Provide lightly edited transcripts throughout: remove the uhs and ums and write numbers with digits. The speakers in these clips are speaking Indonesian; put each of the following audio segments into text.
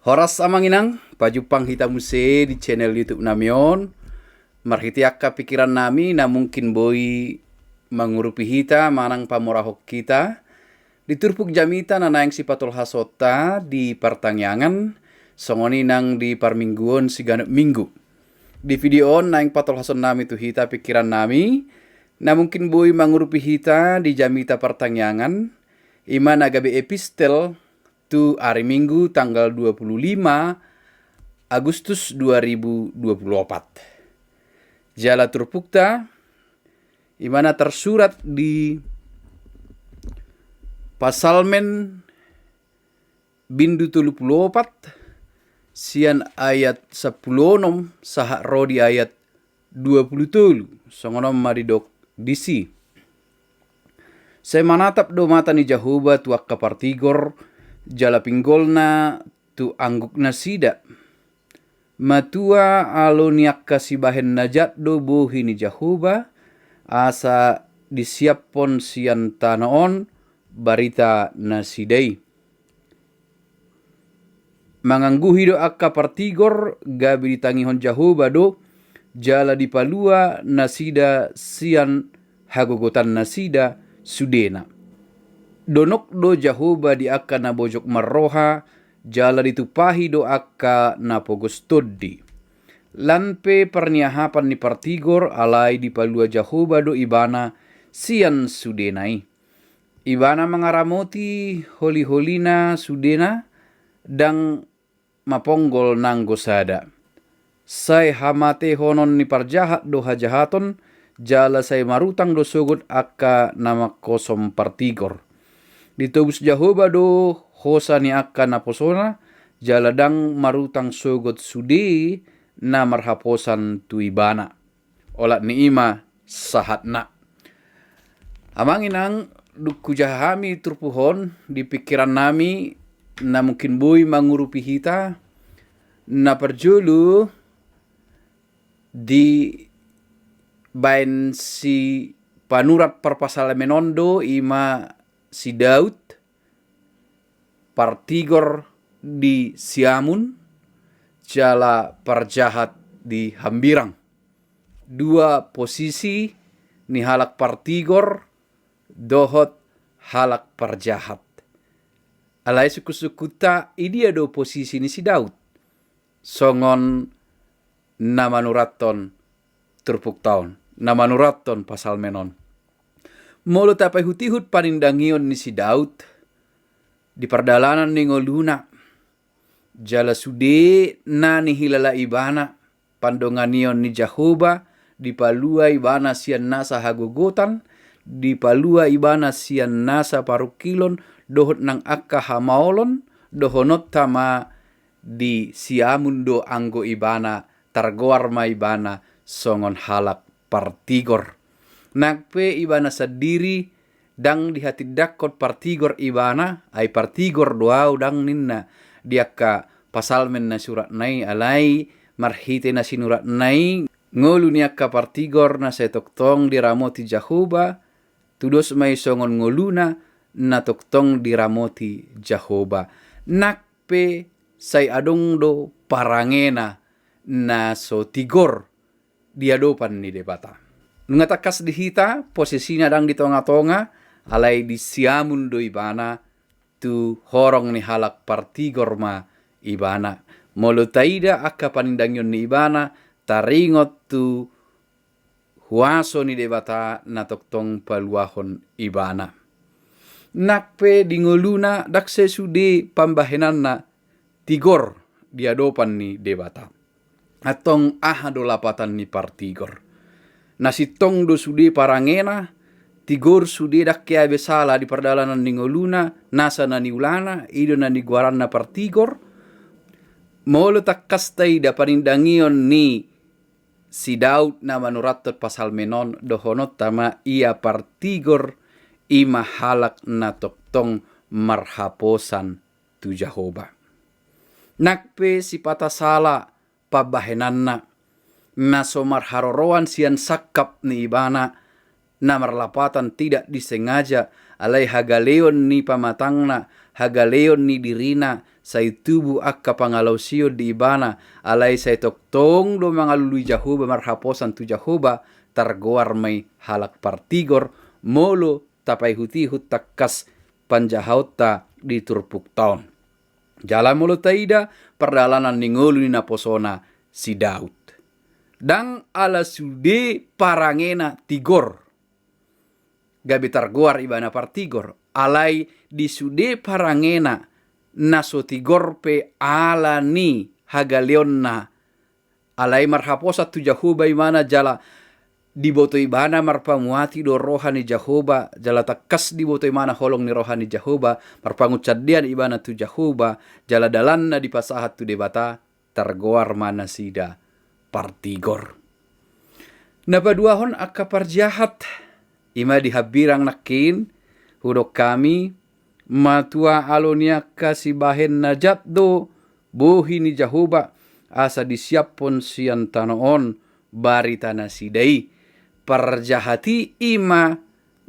Horas amanginang, pajupang hita muse di channel YouTube namion. Marhitiaka pikiran nami na mungkin boy mangurupi hita manang pamorahok kita. Diturpuk jamita na naing sipatul hasota di pertangyangan. Songoni nang di parmingguon siganep minggu. Di video on naing patul hason nami tu hita pikiran nami. Na mungkin boy mangurupi hita di jamita pertangyangan. Ima nagabe epistel tu hari Minggu tanggal 25 Agustus 2024. Jala turpukta imana tersurat di Pasalmen bindu 34 sian ayat 10 sahak rodi ayat 27 songonom maridok disi. Saya manatap do mata ni Jahuba tu akka partigor jala pinggolna tu anggukna sida. Matua alo niakka sibahen najat do bohi ni Jahuba asa disiapon sian tanaon barita nasidai. Mangangguhi do akka partigor gabi ditangihon Jahuba do jala dipalua nasida sian hagogotan nasida sudena. Donok do Jahuba di akka na bojok marroha jala ditupahi do akka na pogostoddi. Lanpe perniahapan ni partigor alai di palua Jahuba do ibana sian sudenai. Ibana mangaramoti holi-holina sudena dang maponggol nang gosada. Say hamate honon ni parjahat do hajahaton jala say marutang do sugut akka nama kosom partigor. Ditubus Jahuba do hosa ni akka na posona jaladang marutang sogot sudi na marhaposan tu ibana. Olat ni ima sahatna. Amanginang kujahami turpuhon di pikiran nami na mungkin boy mangurupi hita na perjulu di bain si panurat perpasal menondo ima si Daud partigor di Siamun jala parjahat di Hambirang. Dua posisi ni halak partigor dohot halak parjahat. Alai suku-sukuta idia do posisi ni si Daud. Songon namanuraton turpuk taon. Namanuraton pasal menon. Molo tapai hutihut panindangion ni si Daud di perdalanan ni ngoluna jala sude na ni hilala ibana pandonganion ni Jahuba di palua ibana sian nasa hagogotan di palua ibana sian nasa parukilon dohot nang akka hamaolon dohonot tama di Siamun do anggo ibana targoar ma ibana songon halak partigor. Nakpe ibana sadiri dang di hati dakot partigor ibana ay partigor doau dang ninna diaka pasalmen na surat nai alai marhite na sinurat nai ngolu niaka partigor na setoktong diramoti Jahuba tudos may songon ngoluna na toktong diramoti Jahuba. Nakpe say adong do parangena na so tigor diadopan ni debata. Ngatakas di hita posisinya dang di tonga-tonga alai di Siamun do ibana tu horong ni halak partigor ma ibana. Molo taida akka panindangyon ni ibana taringot tu huaso ni debata na toktong paluahon ibana. Nakpe di ngoluna dakse sudi pambahenan na tigor diadopan ni debata. Atong ahado lapatan ni partigor. Nasitong do sudi parangena tigor sudi dakya besala di perdalanan ni ngoluna nasa na ni ulana ido na ni guaran na partigor molo takkastay da panindangion ni si Daud na manuratot pasal menon dohonot tama ia partigor ima halak na toktong marhaposan tu Jahoba. Nakpe si patasala pabahenanna na somar haroroan sian sakap ni ibana na marlapatan tidak disengaja alai hagaleon ni pamatangna hagaleon ni dirina say tubuh akka pangalau sio di ibana alai say toktong do mangalului Jahoba marhaposan tu Jahoba targoar may halak partigor molo tapai hutihut takkas panjahauta di turpuk taon. Jalan molo taida perdalanan ningolu ni naposona si Daud. Dang ala sude parangena tigor. Gabi targoar ibana partigor. Alai di sude parangena naso tigor pe ala ni hagaleonna. Alai marhaposa tu Jahoba imana jala diboto ibana marpamuati do rohani Jahoba jala takas diboto imana holong ni rohani Jahoba marpangucadian ibana tu Jahoba jala dalanna di pasahat tu debata targoar mana sida partigor. Napaduahon akka parjahat ima dihabirang nakin hudok kami matua alonia kasi bahen najat do bohi ni Jahoba asa disiapon sian tanoon barita nasidai parjahati ima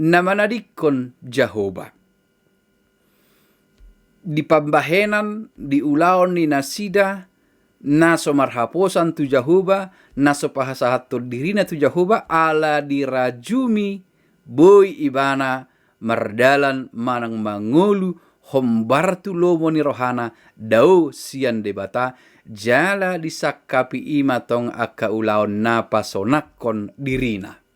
namanadikon Jahoba. Di pambahenan di ulaon ni nasida naso marhaposan tu Jahoba naso pahasahatur dirina tu Jahoba ala dirajumi boy ibana mardalan manang mangolu hombartu lomo ni rohana dau sian debata jala disakapi ima tong akka ulaon napa sonakon dirina.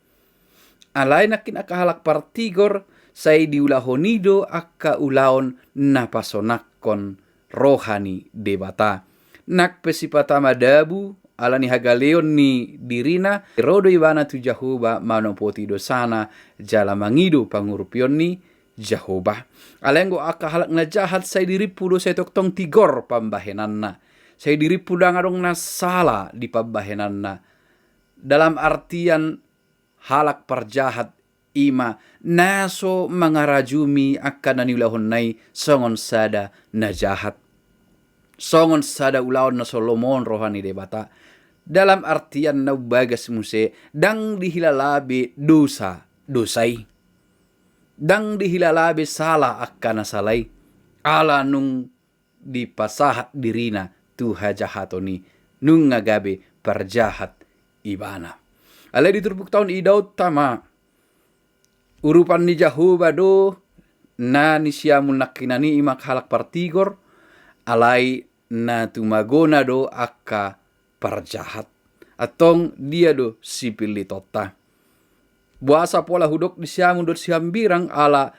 Alai nakin akka halak partigor say diulahonido akka ulaon napasonakon rohani debata. Nak pesipatama dabu ala ni hagaleon ni dirina rodo ibana tu Jahoba manopoti dosana jala mangido pangurupion ni Jahoba. Alenggo akka halak na jahat say diripudo say toktong tigor pambahenanna. Say diripudo ngadong nasala di pambahenanna. Dalam artian halak parjahat ima naso mangarajumi akan naniulahon nai songon sada najahat. Songon sada ulaon na Solomon rohani debata. Dalam artian na bagas muse dang dihilalabe dosa dosai. Dang dihilalabe salah akan nasalai. Ala nung dipasahat dirina tu hajahatoni nung ngagabe parjahat ibana. Alai diturbuk tahun idaut tama urupan ni Jahoba do na ni siamun nakinani imak halak partigor alai na tumagona do akka parjahat atong dia do sipili tota buasa pola hudok di siamun do siambirang ala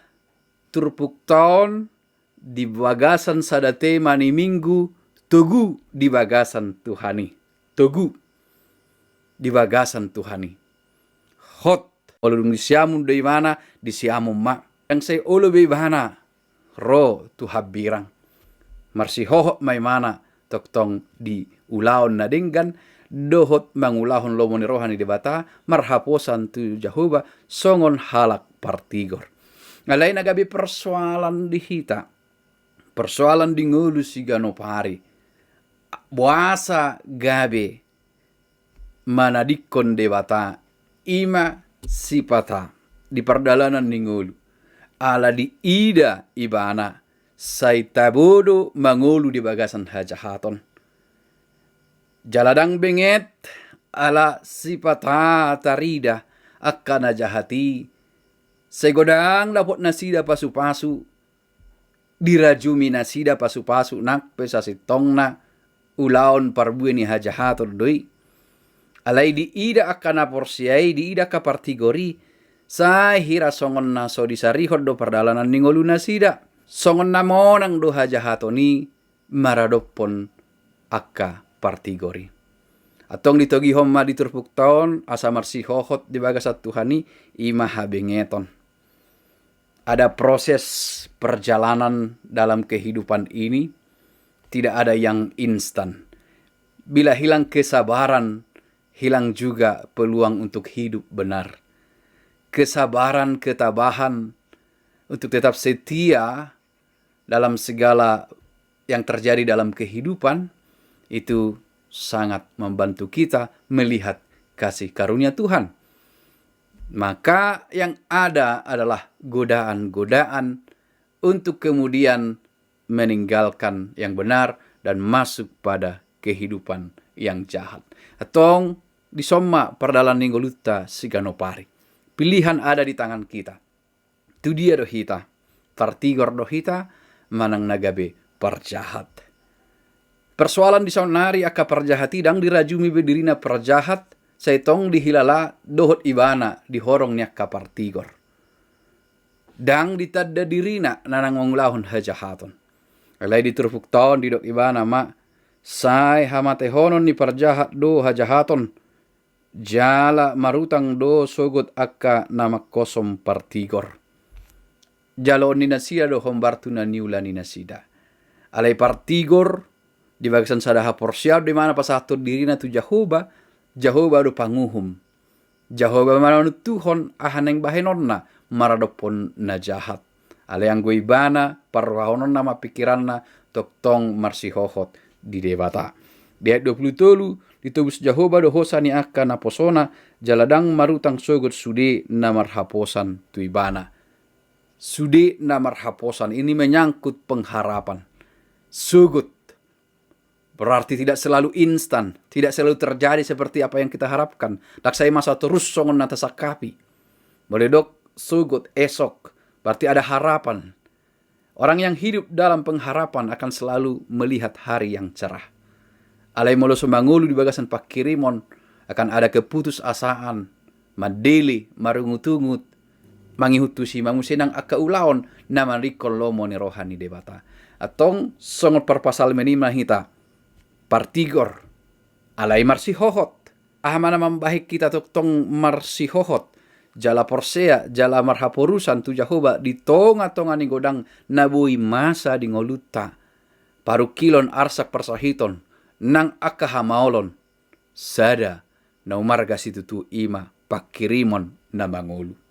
turpuk tahun di bagasan sadate mani minggu togu di bagasan Tuhani togu di bagasan Tuhani. Hot oludung di siamun do imana di siamun ma. Yang say olo be bahana ro tu habirang. Marsi hohot may mana toktong di ulaon na dinggan dohot mangulahon lomoni rohani debata marhaposan tu Jahoba songon halak partigor. Ngalay nagabi persoalan di hita. Persoalan di ngulu si ganopari. Buasa gabe manadikon debata ima sipata di perdalanan ningulu ala di ida ibana say tabodo mangulu di bagasan hajahaton jaladang benget ala sipata tarida akan najahati segodang dapot nasida pasu-pasu dirajumi nasida pasu-pasu nak pesasitongna ulaon parbueni hajahaton doi alai di ida akan aporsiai di ida ka partigori sa hira songon na so disarihod do perdalanan ningolu nasida songon na monang do hajahatoni maradopon akka partigori atong ditogi homma diturpuk taon asa marsi hohot di bagasat Tuhani ima habengeton. Ada proses perjalanan dalam kehidupan ini tidak ada yang instan. Bila hilang kesabaran hilang juga peluang untuk hidup benar. Kesabaran, ketabahan untuk tetap setia dalam segala yang terjadi dalam kehidupan itu sangat membantu kita melihat kasih karunia Tuhan. Maka yang ada adalah godaan-godaan untuk kemudian meninggalkan yang benar dan masuk pada kehidupan yang jahat. Atong disoma perdalan ninggoluta siganopari. Pilihan ada di tangan kita. Tu dia do hita. Partigor do hita manang nagabe perjahat. Persoalan di saunari aka perjahati dang dirajumi bedirina perjahat saitong dihilala dohot ibana dihorong niak ka partigor. Dang ditadda dirina nanang mangulahon hajahaton. Alay diturpuk taon di dok ibana ma sai hamate honon ni perjahat do hajahaton. Jala marutang do sogot akka nama kosom partigor. Jalo ni nasida do hombartu na niula ni nasida. Alay partigor di bagasan sadaha porsiad di mana pasatur dirina tu Jahoba do panguhum. Jahoba mananu tuhon ahaneng bahenonna maradopon na jahat. Alay ang guibana parwahonon nama pikiranna toktong marsihohot di debata. Di ayat 23 ditubus Jahoba do hosa ni akka na posona jaladang marutang sogot sude na marhaposan tuibana. Sude na marhaposan ini menyangkut pengharapan. Sugut berarti tidak selalu instan, tidak selalu terjadi seperti apa yang kita harapkan. Daksai masa terus songon nata sakapi. Meledok sugut esok berarti ada harapan. Orang yang hidup dalam pengharapan akan selalu melihat hari yang cerah. Alai molo sumangulu di bagasan pakirimon akan ada keputusasaan, madeli, marungutungut, mangihutusi mangusinang aka ulaon naman rikol lomo ni rohani debata. Atong songot perpasal menima hita, partigor, alai marsihohot, ahamana mambahik kita toktong marsihohot, jala porsea, jala marhaporusan tu Jahoba di tonga-tonga ni godang nabui masa di ngoluta, parukilon arsak persahiton, nang akahamaolon sada na umarga situ tu ima pakirimon na mangulu.